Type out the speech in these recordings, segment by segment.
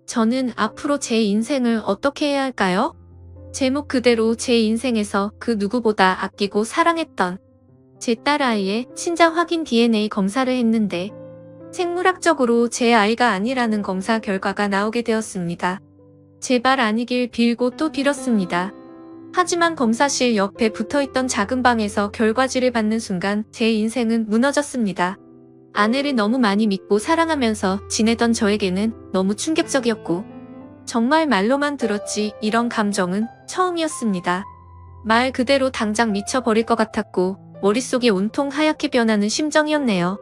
저는 앞으로 제 인생을 어떻게 해야 할까요? 제목 그대로 제 인생에서 그 누구보다 아끼고 사랑했던 제 딸아이의 친자 확인 DNA 검사를 했는데 생물학적으로 제 아이가 아니라는 검사 결과가 나오게 되었습니다. 제발 아니길 빌고 또 빌었습니다. 하지만 검사실 옆에 붙어있던 작은 방에서 결과지를 받는 순간 제 인생은 무너졌습니다. 아내를 너무 많이 믿고 사랑하면서 지내던 저에게는 너무 충격적이었고 정말 말로만 들었지 이런 감정은 처음이었습니다. 말 그대로 당장 미쳐버릴 것 같았고 머릿속이 온통 하얗게 변하는 심정이었네요.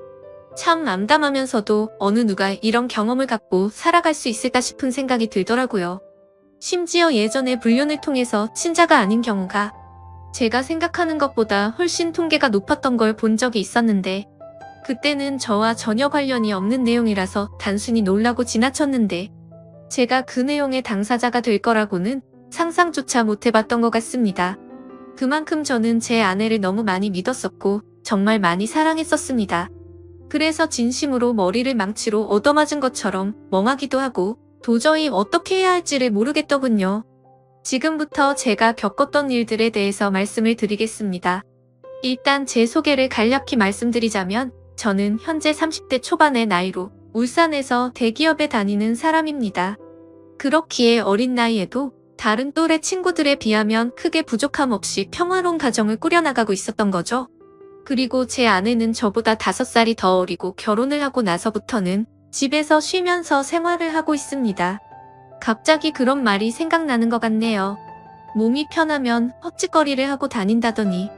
참 암담하면서도 어느 누가 이런 경험을 갖고 살아갈 수 있을까 싶은 생각이 들더라고요. 심지어 예전에 불륜을 통해서 친자가 아닌 경우가 제가 생각하는 것보다 훨씬 통계가 높았던 걸 본 적이 있었는데 그때는 저와 전혀 관련이 없는 내용이라서 단순히 놀라고 지나쳤는데 제가 그 내용의 당사자가 될 거라고는 상상조차 못 해봤던 것 같습니다. 그만큼 저는 제 아내를 너무 많이 믿었었고 정말 많이 사랑했었습니다. 그래서 진심으로 머리를 망치로 얻어맞은 것처럼 멍하기도 하고 도저히 어떻게 해야 할지를 모르겠더군요. 지금부터 제가 겪었던 일들에 대해서 말씀을 드리겠습니다. 일단 제 소개를 간략히 말씀드리자면 저는 현재 30대 초반의 나이로 울산에서 대기업에 다니는 사람입니다. 그렇기에 어린 나이에도 다른 또래 친구들에 비하면 크게 부족함 없이 평화로운 가정을 꾸려나가고 있었던 거죠. 그리고 제 아내는 저보다 5살이 더 어리고 결혼을 하고 나서부터는 집에서 쉬면서 생활을 하고 있습니다. 갑자기 그런 말이 생각나는 것 같네요. 몸이 편하면 헛짓거리를 하고 다닌다더니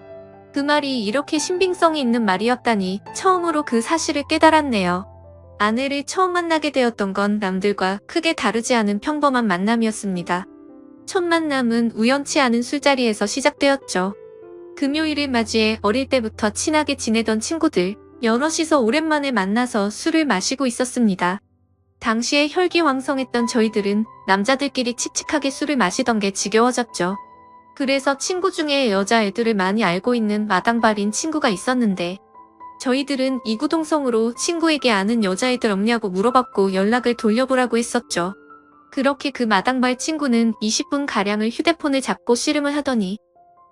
그 말이 이렇게 신빙성이 있는 말이었다니 처음으로 그 사실을 깨달았네요. 아내를 처음 만나게 되었던 건 남들과 크게 다르지 않은 평범한 만남이었습니다. 첫 만남은 우연치 않은 술자리에서 시작되었죠. 금요일을 맞이해 어릴 때부터 친하게 지내던 친구들 여럿이서 오랜만에 만나서 술을 마시고 있었습니다. 당시에 혈기왕성했던 저희들은 남자들끼리 칙칙하게 술을 마시던 게 지겨워졌죠. 그래서 친구 중에 여자애들을 많이 알고 있는 마당발인 친구가 있었는데 저희들은 이구동성으로 친구에게 아는 여자애들 없냐고 물어봤고 연락을 돌려보라고 했었죠. 그렇게 그 마당발 친구는 20분가량을 휴대폰을 잡고 씨름을 하더니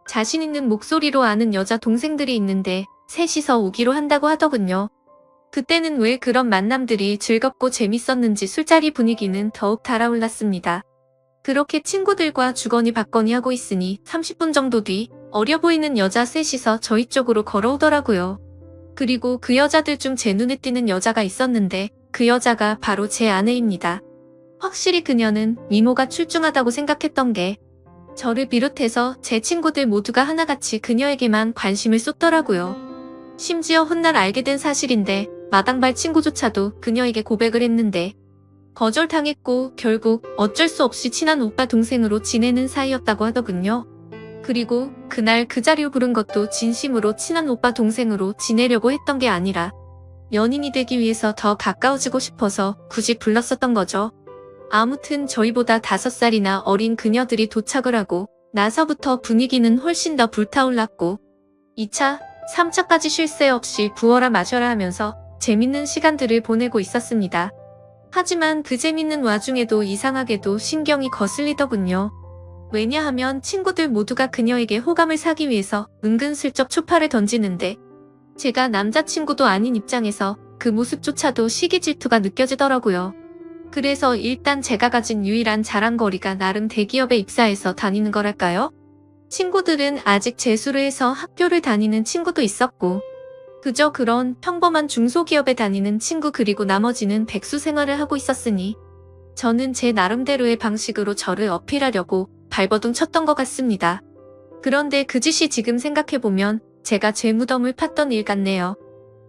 자신 있는 목소리로 아는 여자 동생들이 있는데 셋이서 오기로 한다고 하더군요. 그때는 왜 그런 만남들이 즐겁고 재밌었는지 술자리 분위기는 더욱 달아올랐습니다. 그렇게 친구들과 주거니 받거니 하고 있으니 30분 정도 뒤 어려 보이는 여자 셋이서 저희 쪽으로 걸어오더라고요. 그리고 그 여자들 중 제 눈에 띄는 여자가 있었는데 그 여자가 바로 제 아내입니다. 확실히 그녀는 미모가 출중하다고 생각했던 게 저를 비롯해서 제 친구들 모두가 하나같이 그녀에게만 관심을 쏟더라고요. 심지어 훗날 알게 된 사실인데 마당발 친구조차도 그녀에게 고백을 했는데 거절당했고 결국 어쩔 수 없이 친한 오빠 동생으로 지내는 사이였다고 하더군요. 그리고 그날 그 자리로 부른 것도 진심으로 친한 오빠 동생으로 지내려고 했던 게 아니라 연인이 되기 위해서 더 가까워지고 싶어서 굳이 불렀었던 거죠. 아무튼 저희보다 5살이나 어린 그녀들이 도착을 하고 나서부터 분위기는 훨씬 더 불타올랐고 2차, 3차까지 쉴 새 없이 부어라 마셔라 하면서 재밌는 시간들을 보내고 있었습니다. 하지만 그 재밌는 와중에도 이상하게도 신경이 거슬리더군요. 왜냐하면 친구들 모두가 그녀에게 호감을 사기 위해서 은근슬쩍 초파를 던지는데 제가 남자친구도 아닌 입장에서 그 모습조차도 시기 질투가 느껴지더라고요. 그래서 일단 제가 가진 유일한 자랑거리가 나름 대기업에 입사해서 다니는 거랄까요? 친구들은 아직 재수를 해서 학교를 다니는 친구도 있었고 그저 그런 평범한 중소기업에 다니는 친구 그리고 나머지는 백수 생활을 하고 있었으니 저는 제 나름대로의 방식으로 저를 어필하려고 발버둥 쳤던 것 같습니다. 그런데 그 짓이 지금 생각해보면 제가 제 무덤을 팠던 일 같네요.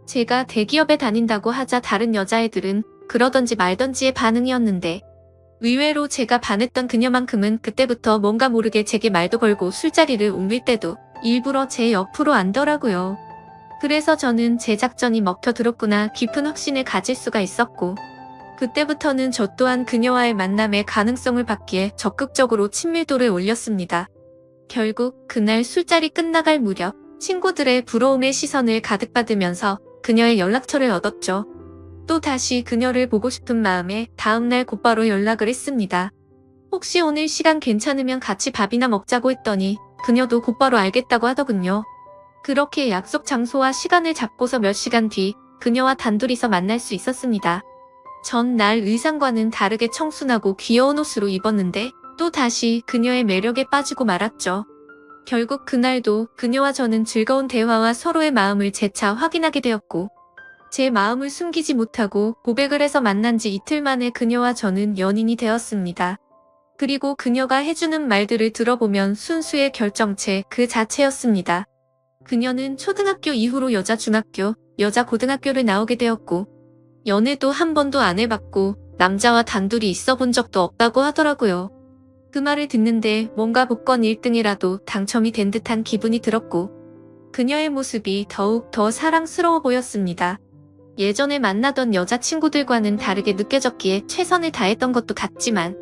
제가 대기업에 다닌다고 하자 다른 여자애들은 그러던지 말던지의 반응이었는데 의외로 제가 반했던 그녀만큼은 그때부터 뭔가 모르게 제게 말도 걸고 술자리를 옮길 때도 일부러 제 옆으로 앉더라고요. 그래서 저는 제 작전이 먹혀들었구나 깊은 확신을 가질 수가 있었고 그때부터는 저 또한 그녀와의 만남의 가능성을 받기에 적극적으로 친밀도를 올렸습니다. 결국 그날 술자리 끝나갈 무렵 친구들의 부러움의 시선을 가득 받으면서 그녀의 연락처를 얻었죠. 또 다시 그녀를 보고 싶은 마음에 다음날 곧바로 연락을 했습니다. 혹시 오늘 시간 괜찮으면 같이 밥이나 먹자고 했더니 그녀도 곧바로 알겠다고 하더군요. 그렇게 약속 장소와 시간을 잡고서 몇 시간 뒤 그녀와 단둘이서 만날 수 있었습니다. 전날 의상과는 다르게 청순하고 귀여운 옷으로 입었는데 또 다시 그녀의 매력에 빠지고 말았죠. 결국 그날도 그녀와 저는 즐거운 대화와 서로의 마음을 재차 확인하게 되었고 제 마음을 숨기지 못하고 고백을 해서 만난 지 이틀 만에 그녀와 저는 연인이 되었습니다. 그리고 그녀가 해주는 말들을 들어보면 순수의 결정체 그 자체였습니다. 그녀는 초등학교 이후로 여자 중학교, 여자 고등학교를 나오게 되었고 연애도 한 번도 안 해봤고 남자와 단둘이 있어 본 적도 없다고 하더라고요. 그 말을 듣는데 뭔가 복권 1등이라도 당첨이 된 듯한 기분이 들었고 그녀의 모습이 더욱 더 사랑스러워 보였습니다. 예전에 만나던 여자친구들과는 다르게 느껴졌기에 최선을 다했던 것도 같지만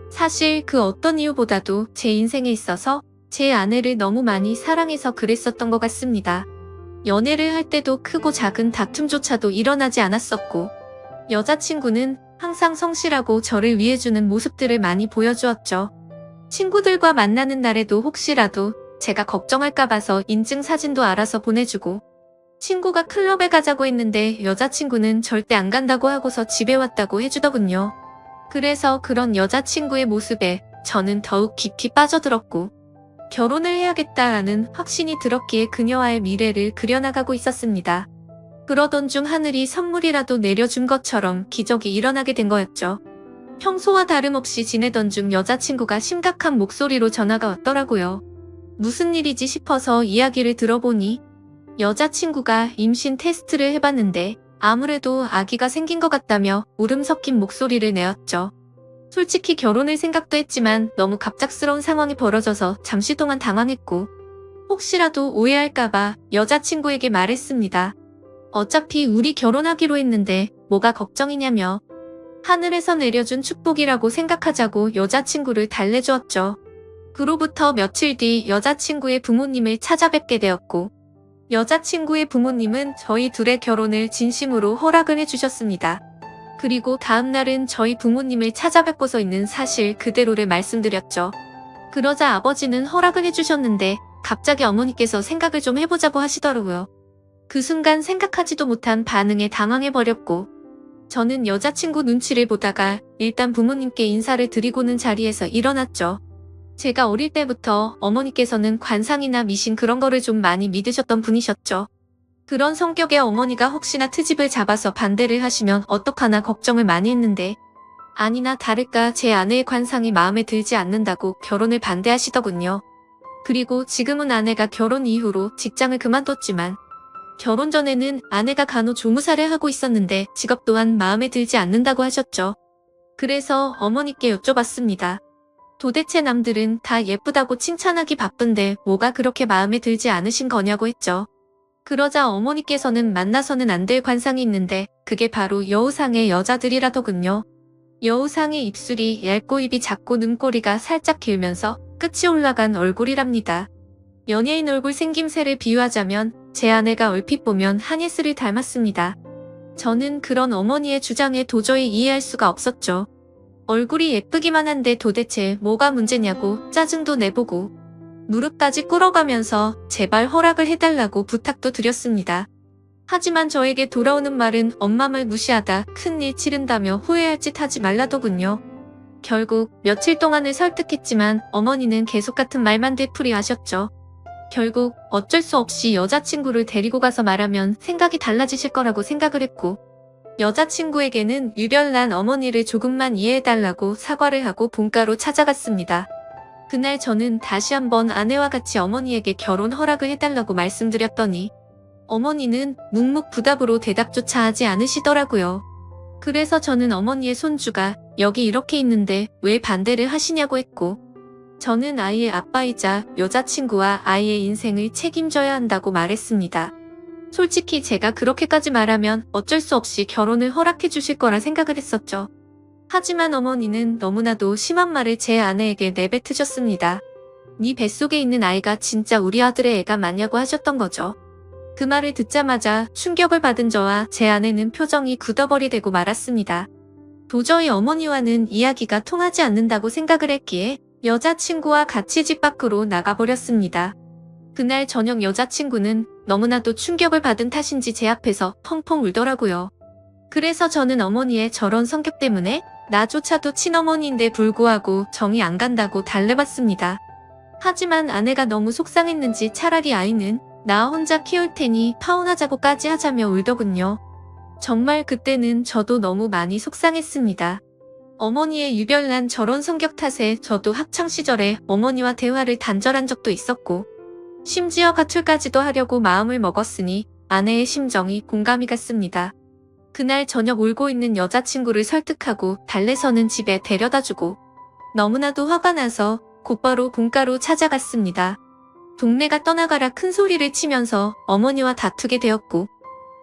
사실 그 어떤 이유보다도 제 인생에 있어서 제 아내를 너무 많이 사랑해서 그랬었던 것 같습니다. 연애를 할 때도 크고 작은 다툼조차도 일어나지 않았었고 여자친구는 항상 성실하고 저를 위해주는 모습들을 많이 보여주었죠. 친구들과 만나는 날에도 혹시라도 제가 걱정할까 봐서 인증사진도 알아서 보내주고 친구가 클럽에 가자고 했는데 여자친구는 절대 안 간다고 하고서 집에 왔다고 해주더군요. 그래서 그런 여자친구의 모습에 저는 더욱 깊이 빠져들었고 결혼을 해야겠다라는 확신이 들었기에 그녀와의 미래를 그려나가고 있었습니다. 그러던 중 하늘이 선물이라도 내려준 것처럼 기적이 일어나게 된 거였죠. 평소와 다름없이 지내던 중 여자친구가 심각한 목소리로 전화가 왔더라고요. 무슨 일이지 싶어서 이야기를 들어보니 여자친구가 임신 테스트를 해봤는데 아무래도 아기가 생긴 것 같다며 울음 섞인 목소리를 내었죠. 솔직히 결혼을 생각도 했지만 너무 갑작스러운 상황이 벌어져서 잠시 동안 당황했고 혹시라도 오해할까봐 여자친구에게 말했습니다. 어차피 우리 결혼하기로 했는데 뭐가 걱정이냐며 하늘에서 내려준 축복이라고 생각하자고 여자친구를 달래주었죠. 그로부터 며칠 뒤 여자친구의 부모님을 찾아뵙게 되었고 여자친구의 부모님은 저희 둘의 결혼을 진심으로 허락을 해주셨습니다. 그리고 다음날은 저희 부모님을 찾아뵙고서 있는 사실 그대로를 말씀드렸죠. 그러자 아버지는 허락을 해주셨는데 갑자기 어머니께서 생각을 좀 해보자고 하시더라고요. 그 순간 생각하지도 못한 반응에 당황해버렸고 저는 여자친구 눈치를 보다가 일단 부모님께 인사를 드리고는 자리에서 일어났죠. 제가 어릴 때부터 어머니께서는 관상이나 미신 그런 거를 좀 많이 믿으셨던 분이셨죠. 그런 성격의 어머니가 혹시나 트집을 잡아서 반대를 하시면 어떡하나 걱정을 많이 했는데 아니나 다를까 제 아내의 관상이 마음에 들지 않는다고 결혼을 반대하시더군요. 그리고 지금은 아내가 결혼 이후로 직장을 그만뒀지만 결혼 전에는 아내가 간호조무사를 하고 있었는데 직업 또한 마음에 들지 않는다고 하셨죠. 그래서 어머니께 여쭤봤습니다. 도대체 남들은 다 예쁘다고 칭찬하기 바쁜데 뭐가 그렇게 마음에 들지 않으신 거냐고 했죠. 그러자 어머니께서는 만나서는 안 될 관상이 있는데 그게 바로 여우상의 여자들이라더군요. 여우상의 입술이 얇고 입이 작고 눈꼬리가 살짝 길면서 끝이 올라간 얼굴이랍니다. 연예인 얼굴 생김새를 비유하자면 제 아내가 얼핏 보면 한예슬을 닮았습니다. 저는 그런 어머니의 주장에 도저히 이해할 수가 없었죠. 얼굴이 예쁘기만 한데 도대체 뭐가 문제냐고 짜증도 내보고 무릎까지 꿇어가면서 제발 허락을 해달라고 부탁도 드렸습니다. 하지만 저에게 돌아오는 말은 엄마 말 무시하다 큰일 치른다며 후회할 짓 하지 말라더군요. 결국 며칠 동안을 설득했지만 어머니는 계속 같은 말만 되풀이하셨죠. 결국 어쩔 수 없이 여자친구를 데리고 가서 말하면 생각이 달라지실 거라고 생각을 했고 여자친구에게는 유별난 어머니를 조금만 이해해달라고 사과를 하고 본가로 찾아갔습니다. 그날 저는 다시 한번 아내와 같이 어머니에게 결혼 허락을 해달라고 말씀드렸더니 어머니는 묵묵부답으로 대답조차 하지 않으시더라고요. 그래서 저는 어머니의 손주가 여기 이렇게 있는데 왜 반대를 하시냐고 했고 저는 아이의 아빠이자 여자친구와 아이의 인생을 책임져야 한다고 말했습니다. 솔직히 제가 그렇게까지 말하면 어쩔 수 없이 결혼을 허락해 주실 거라 생각을 했었죠. 하지만 어머니는 너무나도 심한 말을 제 아내에게 내뱉으셨습니다. 네 뱃속에 있는 아이가 진짜 우리 아들의 애가 맞냐고 하셨던 거죠. 그 말을 듣자마자 충격을 받은 저와 제 아내는 표정이 굳어버리되고 말았습니다. 도저히 어머니와는 이야기가 통하지 않는다고 생각을 했기에 여자친구와 같이 집 밖으로 나가버렸습니다. 그날 저녁 여자친구는 너무나도 충격을 받은 탓인지 제 앞에서 펑펑 울더라고요. 그래서 저는 어머니의 저런 성격 때문에 나조차도 친어머니인데 불구하고 정이 안 간다고 달래봤습니다. 하지만 아내가 너무 속상했는지 차라리 아이는 나 혼자 키울 테니 파혼하자고까지 하자며 울더군요. 정말 그때는 저도 너무 많이 속상했습니다. 어머니의 유별난 저런 성격 탓에 저도 학창시절에 어머니와 대화를 단절한 적도 있었고 심지어 가출까지도 하려고 마음을 먹었으니 아내의 심정이 공감이 갔습니다. 그날 저녁 울고 있는 여자친구를 설득하고 달래서는 집에 데려다주고 너무나도 화가 나서 곧바로 본가로 찾아갔습니다. 동네가 떠나가라 큰 소리를 치면서 어머니와 다투게 되었고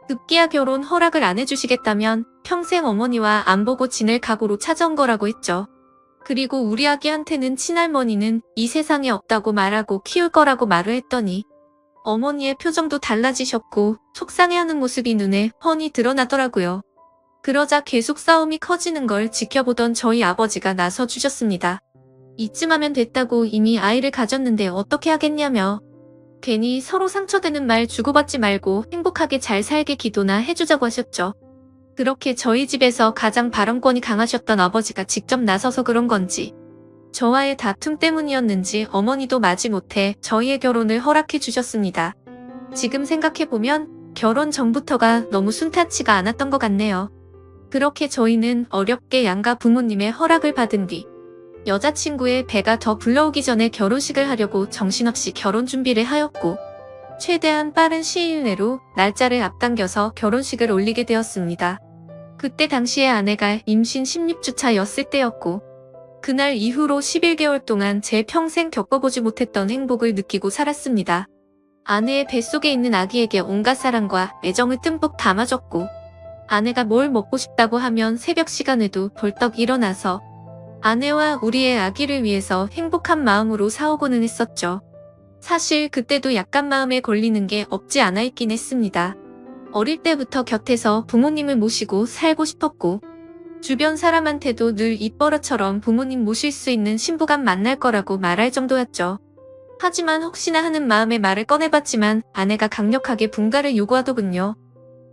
급기야 결혼 허락을 안 해주시겠다면 평생 어머니와 안 보고 지낼 각오로 찾아온 거라고 했죠. 그리고 우리 아기한테는 친할머니는 이 세상에 없다고 말하고 키울 거라고 말을 했더니 어머니의 표정도 달라지셨고 속상해하는 모습이 눈에 훤히 드러나더라고요. 그러자 계속 싸움이 커지는 걸 지켜보던 저희 아버지가 나서주셨습니다. 이쯤 하면 됐다고 이미 아이를 가졌는데 어떻게 하겠냐며 괜히 서로 상처되는 말 주고받지 말고 행복하게 잘 살게 기도나 해주자고 하셨죠. 그렇게 저희 집에서 가장 발언권이 강하셨던 아버지가 직접 나서서 그런 건지 저와의 다툼 때문이었는지 어머니도 마지못해 저희의 결혼을 허락해 주셨습니다. 지금 생각해보면 결혼 전부터가 너무 순탄치가 않았던 것 같네요. 그렇게 저희는 어렵게 양가 부모님의 허락을 받은 뒤 여자친구의 배가 더 불러오기 전에 결혼식을 하려고 정신없이 결혼 준비를 하였고 최대한 빠른 시일 내로 날짜를 앞당겨서 결혼식을 올리게 되었습니다. 그때 당시에 아내가 임신 16주차였을 때였고 그날 이후로 11개월 동안 제 평생 겪어보지 못했던 행복을 느끼고 살았습니다. 아내의 뱃속에 있는 아기에게 온갖 사랑과 애정을 듬뿍 담아줬고 아내가 뭘 먹고 싶다고 하면 새벽 시간에도 벌떡 일어나서 아내와 우리의 아기를 위해서 행복한 마음으로 사오고는 했었죠. 사실 그때도 약간 마음에 걸리는 게 없지 않아 있긴 했습니다. 어릴 때부터 곁에서 부모님을 모시고 살고 싶었고 주변 사람한테도 늘 입버릇처럼 부모님 모실 수 있는 신부감 만날 거라고 말할 정도였죠. 하지만 혹시나 하는 마음에 말을 꺼내봤지만 아내가 강력하게 분가를 요구하더군요.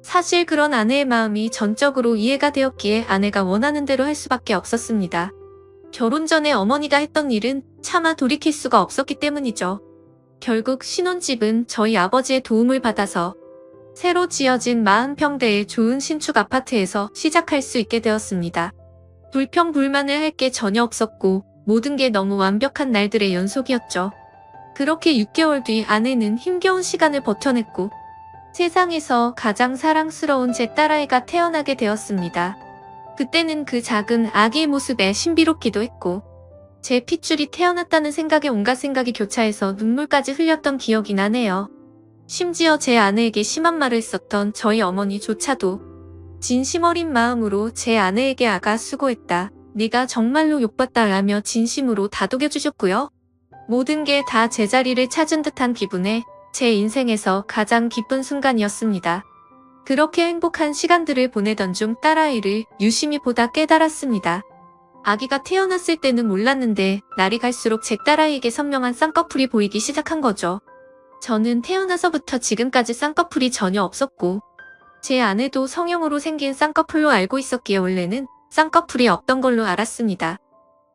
사실 그런 아내의 마음이 전적으로 이해가 되었기에 아내가 원하는 대로 할 수밖에 없었습니다. 결혼 전에 어머니가 했던 일은 차마 돌이킬 수가 없었기 때문이죠. 결국 신혼집은 저희 아버지의 도움을 받아서 새로 지어진 40평대의 좋은 신축 아파트에서 시작할 수 있게 되었습니다. 불평불만을 할 게 전혀 없었고 모든 게 너무 완벽한 날들의 연속이었죠. 그렇게 6개월 뒤 아내는 힘겨운 시간을 버텨냈고 세상에서 가장 사랑스러운 제 딸아이가 태어나게 되었습니다. 그때는 그 작은 아기의 모습에 신비롭기도 했고 제 핏줄이 태어났다는 생각에 온갖 생각이 교차해서 눈물까지 흘렸던 기억이 나네요. 심지어 제 아내에게 심한 말을 썼던 저희 어머니조차도 진심 어린 마음으로 제 아내에게 아가 수고했다. 네가 정말로 욕봤다 라며 진심으로 다독여주셨고요. 모든 게 다 제자리를 찾은 듯한 기분에 제 인생에서 가장 기쁜 순간이었습니다. 그렇게 행복한 시간들을 보내던 중 딸아이를 유심히 보다 깨달았습니다. 아기가 태어났을 때는 몰랐는데 날이 갈수록 제 딸아이에게 선명한 쌍꺼풀이 보이기 시작한 거죠. 저는 태어나서부터 지금까지 쌍꺼풀이 전혀 없었고 제 아내도 성형으로 생긴 쌍꺼풀로 알고 있었기에 원래는 쌍꺼풀이 없던 걸로 알았습니다.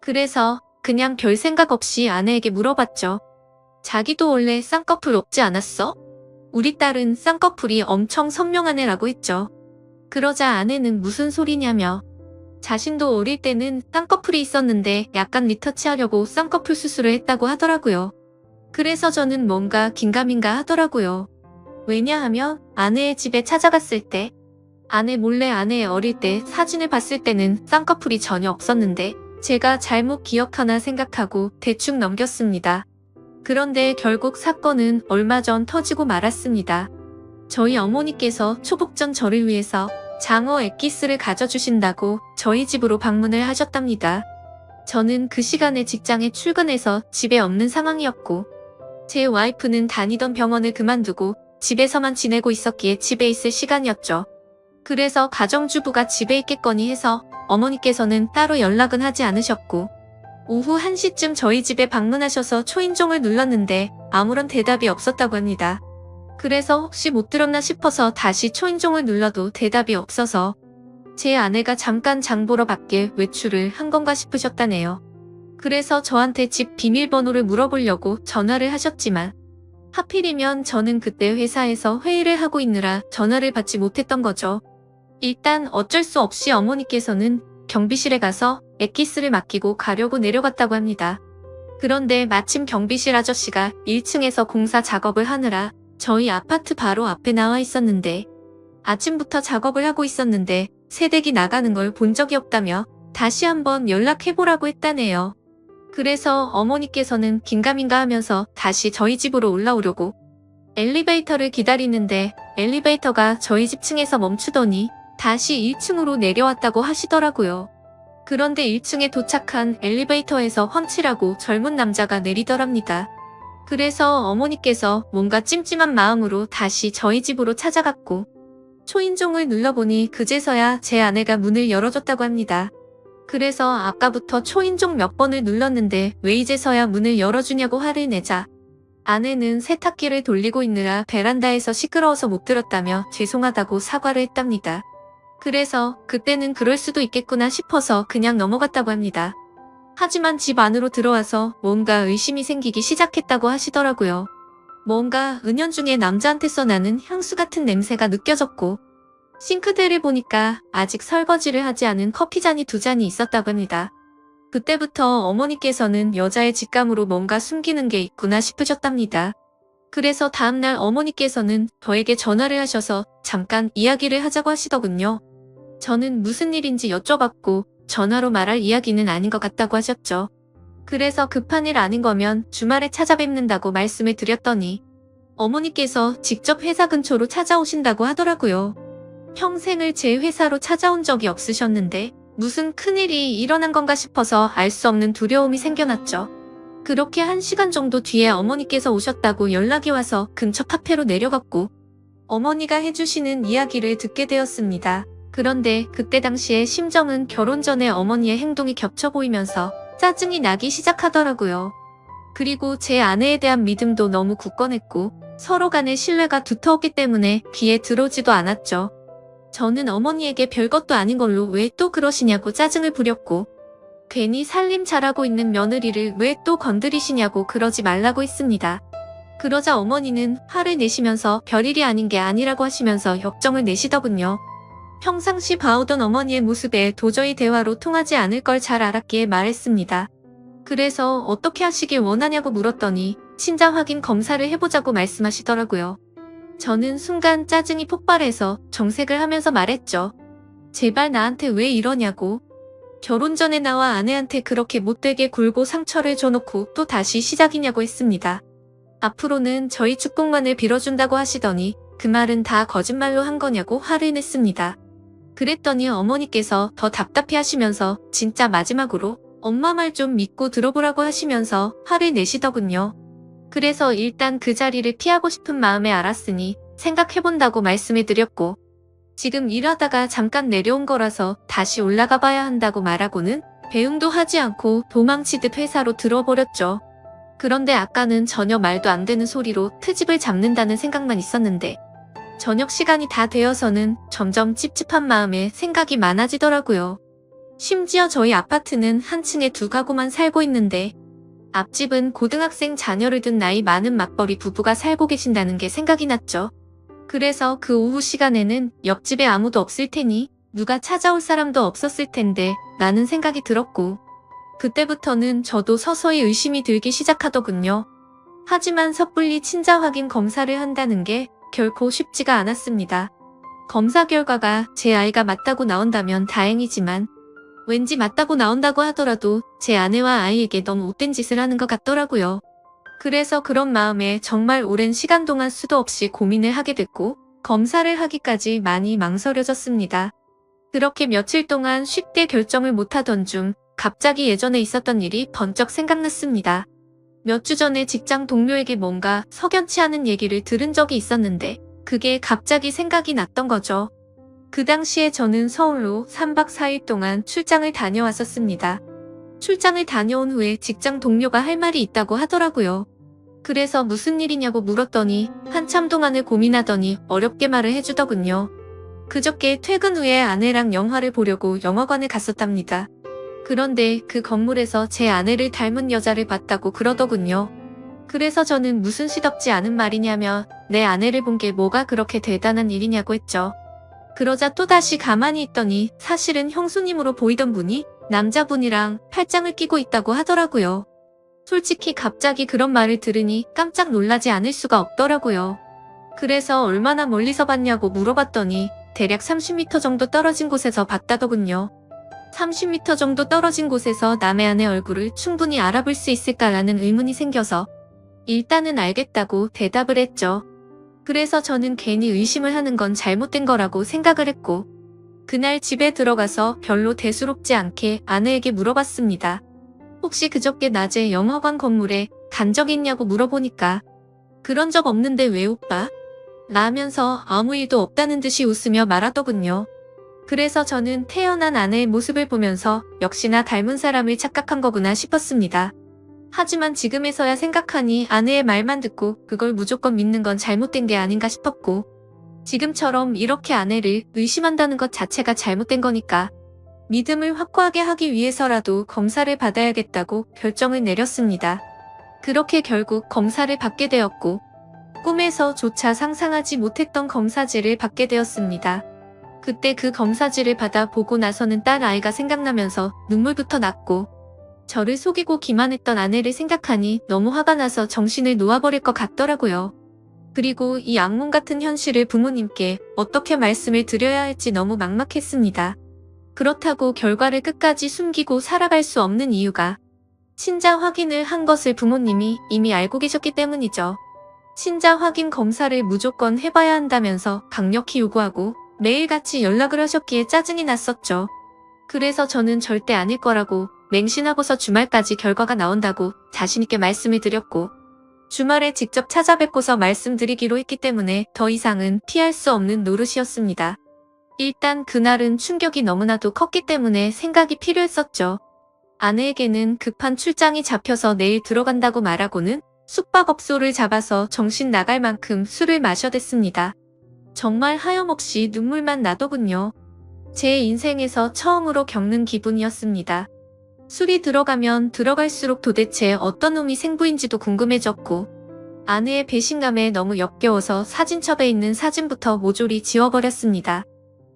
그래서 그냥 별 생각 없이 아내에게 물어봤죠. 자기도 원래 쌍꺼풀 없지 않았어? 우리 딸은 쌍꺼풀이 엄청 선명한 애라고 했죠. 그러자 아내는 무슨 소리냐며 자신도 어릴 때는 쌍꺼풀이 있었는데 약간 리터치하려고 쌍꺼풀 수술을 했다고 하더라고요. 그래서 저는 뭔가 긴가민가 하더라고요. 왜냐하면 아내의 집에 찾아갔을 때 아내 몰래 아내의 어릴 때 사진을 봤을 때는 쌍꺼풀이 전혀 없었는데 제가 잘못 기억하나 생각하고 대충 넘겼습니다. 그런데 결국 사건은 얼마 전 터지고 말았습니다. 저희 어머니께서 초복 전 저를 위해서 장어 엑기스를 가져주신다고 저희 집으로 방문을 하셨답니다. 저는 그 시간에 직장에 출근해서 집에 없는 상황이었고 제 와이프는 다니던 병원을 그만두고 집에서만 지내고 있었기에 집에 있을 시간이었죠. 그래서 가정주부가 집에 있겠거니 해서 어머니께서는 따로 연락은 하지 않으셨고 오후 1시쯤 저희 집에 방문하셔서 초인종을 눌렀는데 아무런 대답이 없었다고 합니다. 그래서 혹시 못 들었나 싶어서 다시 초인종을 눌러도 대답이 없어서 제 아내가 잠깐 장 보러 밖에 외출을 한 건가 싶으셨다네요. 그래서 저한테 집 비밀번호를 물어보려고 전화를 하셨지만 하필이면 저는 그때 회사에서 회의를 하고 있느라 전화를 받지 못했던 거죠. 일단 어쩔 수 없이 어머니께서는 경비실에 가서 엑기스를 맡기고 가려고 내려갔다고 합니다. 그런데 마침 경비실 아저씨가 1층에서 공사 작업을 하느라 저희 아파트 바로 앞에 나와 있었는데 아침부터 작업을 하고 있었는데 새댁이 나가는 걸 본 적이 없다며 다시 한번 연락해보라고 했다네요. 그래서 어머니께서는 긴가민가 하면서 다시 저희 집으로 올라오려고 엘리베이터를 기다리는데 엘리베이터가 저희 집 층에서 멈추더니 다시 1층으로 내려왔다고 하시더라고요. 그런데 1층에 도착한 엘리베이터에서 훤칠하고 젊은 남자가 내리더랍니다. 그래서 어머니께서 뭔가 찜찜한 마음으로 다시 저희 집으로 찾아갔고 초인종을 눌러보니 그제서야 제 아내가 문을 열어줬다고 합니다. 그래서 아까부터 초인종 몇 번을 눌렀는데 왜 이제서야 문을 열어주냐고 화를 내자 아내는 세탁기를 돌리고 있느라 베란다에서 시끄러워서 못 들었다며 죄송하다고 사과를 했답니다. 그래서 그때는 그럴 수도 있겠구나 싶어서 그냥 넘어갔다고 합니다. 하지만 집 안으로 들어와서 뭔가 의심이 생기기 시작했다고 하시더라고요. 뭔가 은연중에 남자한테서 나는 향수 같은 냄새가 느껴졌고 싱크대를 보니까 아직 설거지를 하지 않은 커피잔이 2잔이 있었다고 합니다. 그때부터 어머니께서는 여자의 직감으로 뭔가 숨기는 게 있구나 싶으셨답니다. 그래서 다음날 어머니께서는 저에게 전화를 하셔서 잠깐 이야기를 하자고 하시더군요. 저는 무슨 일인지 여쭤봤고 전화로 말할 이야기는 아닌 것 같다고 하셨죠. 그래서 급한 일 아닌 거면 주말에 찾아뵙는다고 말씀을 드렸더니 어머니께서 직접 회사 근처로 찾아오신다고 하더라고요. 평생을 제 회사로 찾아온 적이 없으셨는데 무슨 큰일이 일어난 건가 싶어서 알 수 없는 두려움이 생겨났죠. 그렇게 1시간 정도 뒤에 어머니께서 오셨다고 연락이 와서 근처 카페로 내려갔고 어머니가 해주시는 이야기를 듣게 되었습니다. 그런데 그때 당시의 심정은 결혼 전에 어머니의 행동이 겹쳐 보이면서 짜증이 나기 시작하더라고요. 그리고 제 아내에 대한 믿음도 너무 굳건했고 서로 간의 신뢰가 두터웠기 때문에 귀에 들어오지도 않았죠. 저는 어머니에게 별것도 아닌 걸로 왜 또 그러시냐고 짜증을 부렸고 괜히 살림 잘하고 있는 며느리를 왜 또 건드리시냐고 그러지 말라고 했습니다. 그러자 어머니는 화를 내시면서 별일이 아닌 게 아니라고 하시면서 역정을 내시더군요. 평상시 봐오던 어머니의 모습에 도저히 대화로 통하지 않을 걸 잘 알았기에 말했습니다. 그래서 어떻게 하시길 원하냐고 물었더니 친자 확인 검사를 해보자고 말씀하시더라고요. 저는 순간 짜증이 폭발해서 정색을 하면서 말했죠. 제발 나한테 왜 이러냐고. 결혼 전에 나와 아내한테 그렇게 못되게 굴고 상처를 줘놓고 또 다시 시작이냐고 했습니다. 앞으로는 저희 축복만을 빌어준다고 하시더니 그 말은 다 거짓말로 한 거냐고 화를 냈습니다. 그랬더니 어머니께서 더 답답해 하시면서 진짜 마지막으로 엄마 말 좀 믿고 들어보라고 하시면서 화를 내시더군요. 그래서 일단 그 자리를 피하고 싶은 마음에 알았으니 생각해본다고 말씀을 드렸고 지금 일하다가 잠깐 내려온 거라서 다시 올라가 봐야 한다고 말하고는 배웅도 하지 않고 도망치듯 회사로 들어버렸죠. 그런데 아까는 전혀 말도 안 되는 소리로 트집을 잡는다는 생각만 있었는데 저녁 시간이 다 되어서는 점점 찝찝한 마음에 생각이 많아지더라고요. 심지어 저희 아파트는 한 층에 2가구만 살고 있는데 앞집은 고등학생 자녀를 둔 나이 많은 맞벌이 부부가 살고 계신다는 게 생각이 났죠. 그래서 그 오후 시간에는 옆집에 아무도 없을 테니 누가 찾아올 사람도 없었을 텐데 라는 생각이 들었고 그때부터는 저도 서서히 의심이 들기 시작하더군요. 하지만 섣불리 친자 확인 검사를 한다는 게 결코 쉽지가 않았습니다. 검사 결과가 제 아이가 맞다고 나온다면 다행이지만 왠지 맞다고 나온다고 하더라도 제 아내와 아이에게 너무 못된 짓을 하는 것 같더라고요. 그래서 그런 마음에 정말 오랜 시간 동안 수도 없이 고민을 하게 됐고 검사를 하기까지 많이 망설여졌습니다. 그렇게 며칠 동안 쉽게 결정을 못하던 중 갑자기 예전에 있었던 일이 번쩍 생각났습니다. 몇 주 전에 직장 동료에게 뭔가 석연치 않은 얘기를 들은 적이 있었는데 그게 갑자기 생각이 났던 거죠. 그 당시에 저는 서울로 3박 4일 동안 출장을 다녀왔었습니다. 출장을 다녀온 후에 직장 동료가 할 말이 있다고 하더라고요. 그래서 무슨 일이냐고 물었더니 한참 동안을 고민하더니 어렵게 말을 해주더군요. 그저께 퇴근 후에 아내랑 영화를 보려고 영화관에 갔었답니다. 그런데 그 건물에서 제 아내를 닮은 여자를 봤다고 그러더군요. 그래서 저는 무슨 시덥지 않은 말이냐며 내 아내를 본 게 뭐가 그렇게 대단한 일이냐고 했죠. 그러자 또다시 가만히 있더니 사실은 형수님으로 보이던 분이 남자분이랑 팔짱을 끼고 있다고 하더라고요. 솔직히 갑자기 그런 말을 들으니 깜짝 놀라지 않을 수가 없더라고요. 그래서 얼마나 멀리서 봤냐고 물어봤더니 대략 30m 정도 떨어진 곳에서 봤다더군요. 30m 정도 떨어진 곳에서 남의 아내 얼굴을 충분히 알아볼 수 있을까라는 의문이 생겨서 일단은 알겠다고 대답을 했죠. 그래서 저는 괜히 의심을 하는 건 잘못된 거라고 생각을 했고 그날 집에 들어가서 별로 대수롭지 않게 아내에게 물어봤습니다. 혹시 그저께 낮에 영화관 건물에 간 적 있냐고 물어보니까 그런 적 없는데 왜 오빠? 라면서 아무 일도 없다는 듯이 웃으며 말하더군요. 그래서 저는 태어난 아내의 모습을 보면서 역시나 닮은 사람을 착각한 거구나 싶었습니다. 하지만 지금에서야 생각하니 아내의 말만 듣고 그걸 무조건 믿는 건 잘못된 게 아닌가 싶었고 지금처럼 이렇게 아내를 의심한다는 것 자체가 잘못된 거니까 믿음을 확고하게 하기 위해서라도 검사를 받아야겠다고 결정을 내렸습니다. 그렇게 결국 검사를 받게 되었고 꿈에서조차 상상하지 못했던 검사지를 받게 되었습니다. 그때 그 검사지를 받아 보고 나서는 딸 아이가 생각나면서 눈물부터 났고 저를 속이고 기만했던 아내를 생각하니 너무 화가 나서 정신을 놓아버릴 것 같더라고요. 그리고 이 악몽 같은 현실을 부모님께 어떻게 말씀을 드려야 할지 너무 막막했습니다. 그렇다고 결과를 끝까지 숨기고 살아갈 수 없는 이유가 친자 확인을 한 것을 부모님이 이미 알고 계셨기 때문이죠. 친자 확인 검사를 무조건 해봐야 한다면서 강력히 요구하고 매일같이 연락을 하셨기에 짜증이 났었죠. 그래서 저는 절대 아닐 거라고 맹신하고서 주말까지 결과가 나온다고 자신있게 말씀을 드렸고 주말에 직접 찾아뵙고서 말씀드리기로 했기 때문에 더 이상은 피할 수 없는 노릇이었습니다. 일단 그날은 충격이 너무나도 컸기 때문에 생각이 필요했었죠. 아내에게는 급한 출장이 잡혀서 내일 들어간다고 말하고는 숙박업소를 잡아서 정신 나갈 만큼 술을 마셔댔습니다. 정말 하염없이 눈물만 나더군요. 제 인생에서 처음으로 겪는 기분이었습니다. 술이 들어가면 들어갈수록 도대체 어떤 놈이 생부인지도 궁금해졌고 아내의 배신감에 너무 역겨워서 사진첩에 있는 사진부터 모조리 지워버렸습니다.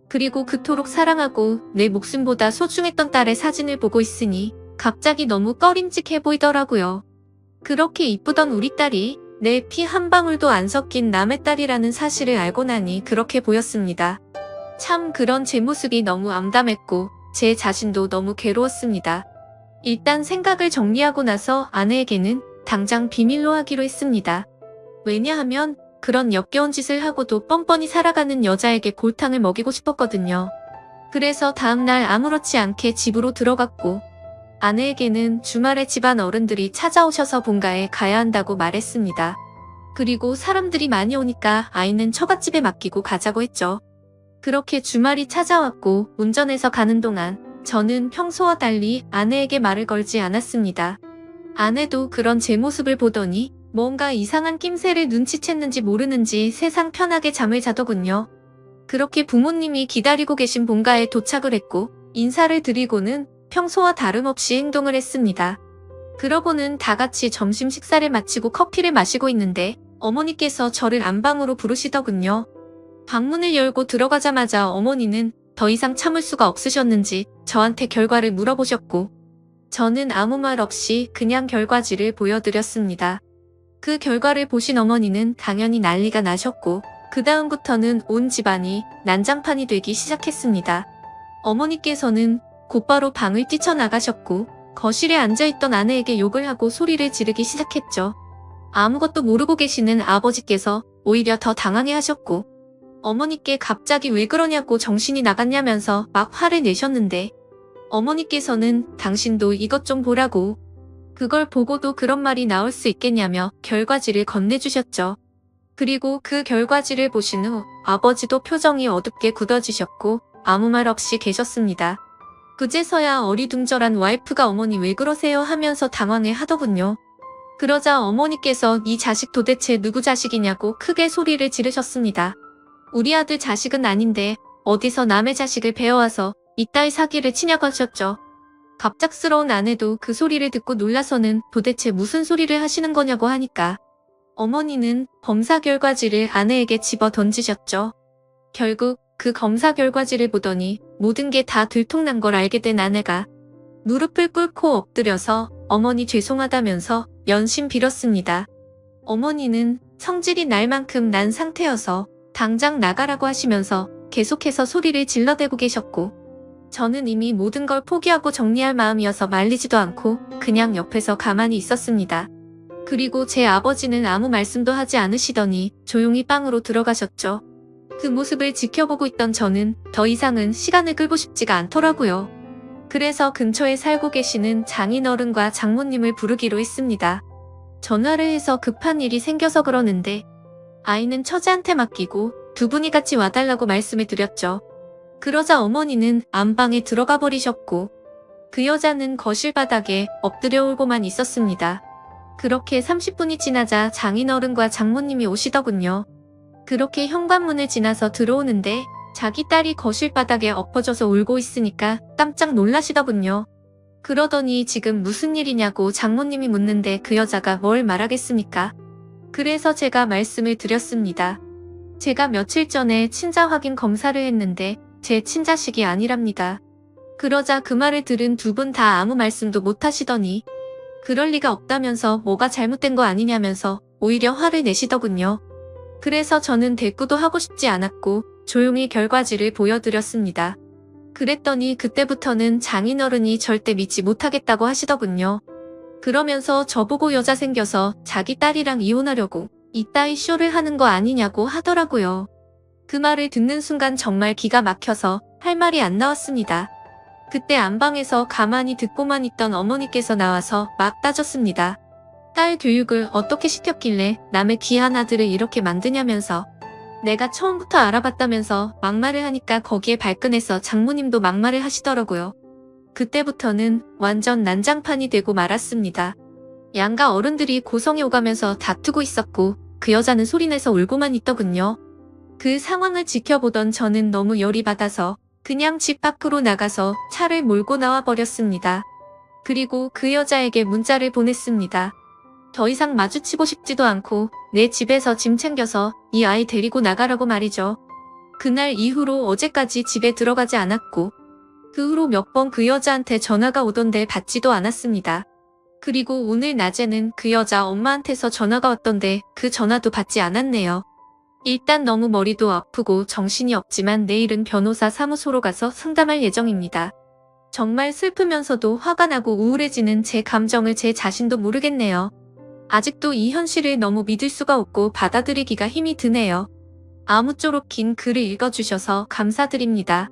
그리고 그토록 사랑하고 내 목숨보다 소중했던 딸의 사진을 보고 있으니 갑자기 너무 꺼림칙해 보이더라고요. 그렇게 이쁘던 우리 딸이 내 피 한 방울도 안 섞인 남의 딸이라는 사실을 알고 나니 그렇게 보였습니다. 참 그런 제 모습이 너무 암담했고 제 자신도 너무 괴로웠습니다. 일단 생각을 정리하고 나서 아내에게는 당장 비밀로 하기로 했습니다. 왜냐하면 그런 역겨운 짓을 하고도 뻔뻔히 살아가는 여자에게 골탕을 먹이고 싶었거든요. 그래서 다음날 아무렇지 않게 집으로 들어갔고 아내에게는 주말에 집안 어른들이 찾아오셔서 본가에 가야 한다고 말했습니다. 그리고 사람들이 많이 오니까 아이는 처갓집에 맡기고 가자고 했죠. 그렇게 주말이 찾아왔고 운전해서 가는 동안 저는 평소와 달리 아내에게 말을 걸지 않았습니다. 아내도 그런 제 모습을 보더니 뭔가 이상한 낌새를 눈치챘는지 모르는지 세상 편하게 잠을 자더군요. 그렇게 부모님이 기다리고 계신 본가에 도착을 했고 인사를 드리고는 평소와 다름없이 행동을 했습니다. 그러고는 다 같이 점심 식사를 마치고 커피를 마시고 있는데 어머니께서 저를 안방으로 부르시더군요. 방문을 열고 들어가자마자 어머니는 더 이상 참을 수가 없으셨는지 저한테 결과를 물어보셨고 저는 아무 말 없이 그냥 결과지를 보여드렸습니다. 그 결과를 보신 어머니는 당연히 난리가 나셨고 그 다음부터는 온 집안이 난장판이 되기 시작했습니다. 어머니께서는 곧바로 방을 뛰쳐나가셨고 거실에 앉아있던 아내에게 욕을 하고 소리를 지르기 시작했죠. 아무것도 모르고 계시는 아버지께서 오히려 더 당황해 하셨고 어머니께 갑자기 왜 그러냐고 정신이 나갔냐면서 막 화를 내셨는데 어머니께서는 당신도 이것 좀 보라고 그걸 보고도 그런 말이 나올 수 있겠냐며 결과지를 건네주셨죠. 그리고 그 결과지를 보신 후 아버지도 표정이 어둡게 굳어지셨고 아무 말 없이 계셨습니다. 그제서야 어리둥절한 와이프가 어머니 왜 그러세요 하면서 당황해 하더군요. 그러자 어머니께서 이 자식 도대체 누구 자식이냐고 크게 소리를 지르셨습니다. 우리 아들 자식은 아닌데 어디서 남의 자식을 배워와서 이따위 사기를 치냐고 하셨죠. 갑작스러운 아내도 그 소리를 듣고 놀라서는 도대체 무슨 소리를 하시는 거냐고 하니까 어머니는 검사 결과지를 아내에게 집어 던지셨죠. 결국 그 검사 결과지를 보더니 모든 게 다 들통난 걸 알게 된 아내가 무릎을 꿇고 엎드려서 어머니 죄송하다면서 연신 빌었습니다. 어머니는 성질이 날 만큼 난 상태여서 당장 나가라고 하시면서 계속해서 소리를 질러대고 계셨고 저는 이미 모든 걸 포기하고 정리할 마음이어서 말리지도 않고 그냥 옆에서 가만히 있었습니다. 그리고 제 아버지는 아무 말씀도 하지 않으시더니 조용히 방으로 들어가셨죠. 그 모습을 지켜보고 있던 저는 더 이상은 시간을 끌고 싶지가 않더라고요. 그래서 근처에 살고 계시는 장인어른과 장모님을 부르기로 했습니다. 전화를 해서 급한 일이 생겨서 그러는데 아이는 처제한테 맡기고 두 분이 같이 와달라고 말씀을 드렸죠. 그러자 어머니는 안방에 들어가 버리셨고 그 여자는 거실 바닥에 엎드려 울고만 있었습니다. 그렇게 30분이 지나자 장인어른과 장모님이 오시더군요. 그렇게 현관문을 지나서 들어오는데 자기 딸이 거실 바닥에 엎어져서 울고 있으니까 깜짝 놀라시더군요. 그러더니 지금 무슨 일이냐고 장모님이 묻는데 그 여자가 뭘 말하겠습니까? 그래서 제가 말씀을 드렸습니다. 제가 며칠 전에 친자 확인 검사를 했는데 제 친자식이 아니랍니다. 그러자 그 말을 들은 두 분 다 아무 말씀도 못 하시더니 그럴 리가 없다면서 뭐가 잘못된 거 아니냐면서 오히려 화를 내시더군요. 그래서 저는 대꾸도 하고 싶지 않았고 조용히 결과지를 보여드렸습니다. 그랬더니 그때부터는 장인어른이 절대 믿지 못하겠다고 하시더군요. 그러면서 저보고 여자 생겨서 자기 딸이랑 이혼하려고 이따위 쇼를 하는 거 아니냐고 하더라고요. 그 말을 듣는 순간 정말 기가 막혀서 할 말이 안 나왔습니다. 그때 안방에서 가만히 듣고만 있던 어머니께서 나와서 막 따졌습니다. 딸 교육을 어떻게 시켰길래 남의 귀한 아들을 이렇게 만드냐면서 내가 처음부터 알아봤다면서 막말을 하니까 거기에 발끈해서 장모님도 막말을 하시더라고요. 그때부터는 완전 난장판이 되고 말았습니다. 양가 어른들이 고성에 오가면서 다투고 있었고 그 여자는 소리내서 울고만 있더군요. 그 상황을 지켜보던 저는 너무 열이 받아서 그냥 집 밖으로 나가서 차를 몰고 나와 버렸습니다. 그리고 그 여자에게 문자를 보냈습니다. 더 이상 마주치고 싶지도 않고 내 집에서 짐 챙겨서 이 아이 데리고 나가라고 말이죠. 그날 이후로 어제까지 집에 들어가지 않았고 그 후로 몇 번 그 여자한테 전화가 오던데 받지도 않았습니다. 그리고 오늘 낮에는 그 여자 엄마한테서 전화가 왔던데 그 전화도 받지 않았네요. 일단 너무 머리도 아프고 정신이 없지만 내일은 변호사 사무소로 가서 상담할 예정입니다. 정말 슬프면서도 화가 나고 우울해지는 제 감정을 제 자신도 모르겠네요. 아직도 이 현실을 너무 믿을 수가 없고 받아들이기가 힘이 드네요. 아무쪼록 긴 글을 읽어주셔서 감사드립니다.